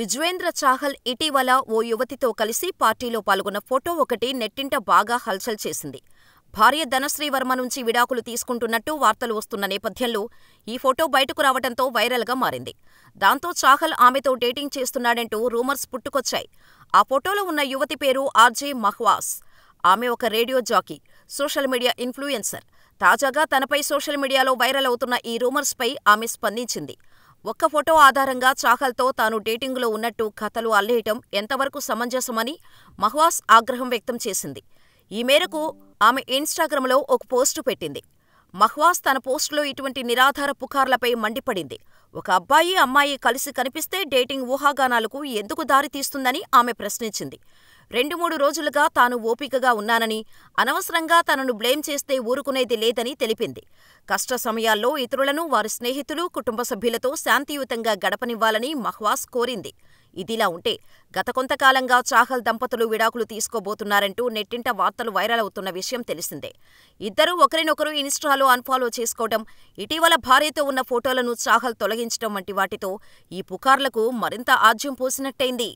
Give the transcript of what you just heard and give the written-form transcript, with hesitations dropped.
యుజ్వేంద్ర చాహల్ ఇటీవల ఓ యువతితో కలిసి పార్టీలో పాల్గొన్న ఫోటో ఒకటి నెట్టింట బాగా హల్చల్ చేసింది. భార్య ధనశ్రీ వర్మ నుంచి విడాకులు తీసుకుంటున్నట్టు వార్తలు వస్తున్న నేపథ్యంలో ఈ ఫోటో బయటకు రావడంతో వైరల్గా మారింది. దాంతో చాహల్ ఆమెతో డేటింగ్ చేస్తున్నాడంటూ రూమర్స్ పుట్టుకొచ్చాయి. ఆ ఫోటోలో ఉన్న యువతి పేరు ఆర్జే మహ్వాస్. ఆమె ఒక radio jockey, social media influencer. తాజాగా తనపై సోషల్ మీడియాలో వైరల్ అవుతున్న ఈ రూమర్స్పై ఆమె స్పందించింది. ఒక్క ఫోటో ఆధారంగా చాహల్తో తాను డేటింగులో ఉన్నట్టు కథలు అల్లేయటం ఎంతవరకు సమంజసమని మహ్వాస్ ఆగ్రహం వ్యక్తం చేసింది. ఈ మేరకు ఆమె ఇన్స్టాగ్రామ్లో ఒక పోస్టు పెట్టింది. మహ్వాస్ తన పోస్టులో ఇటువంటి నిరాధార పుకార్లపై మండిపడింది. ఒక అబ్బాయి, అమ్మాయి కలిసి కనిపిస్తే డేటింగ్ ఊహాగానాలకు ఎందుకు దారితీస్తుందని ఆమె ప్రశ్నించింది. 2-3 రోజులుగా తాను ఓపికగా ఉన్నానని, అనవసరంగా తనను బ్లేమ్ చేస్తే ఊరుకునేది లేదని తెలిపింది. కష్ట సమయాల్లో ఇతరులను వారి స్నేహితులు, కుటుంబ సభ్యులతో శాంతియుతంగా గడపనివ్వాలని మహ్వాస్ కోరింది. ఇదిలా ఉంటే గత కొంతకాలంగా చాహల్ దంపతులు విడాకులు తీసుకోబోతున్నారంటూ నెట్టింట వార్తలు వైరల్ అవుతున్న విషయం తెలిసిందే. ఇద్దరూ ఒకరినొకరు ఇన్స్టాలో అన్ఫాలో చేసుకోవడం, ఇటీవల భార్యతో ఉన్న ఫోటోలను చాహల్ తొలగించడం వంటి వాటితో ఈ పుకార్లకు మరింత ఆజ్యం పోసినట్టయింది.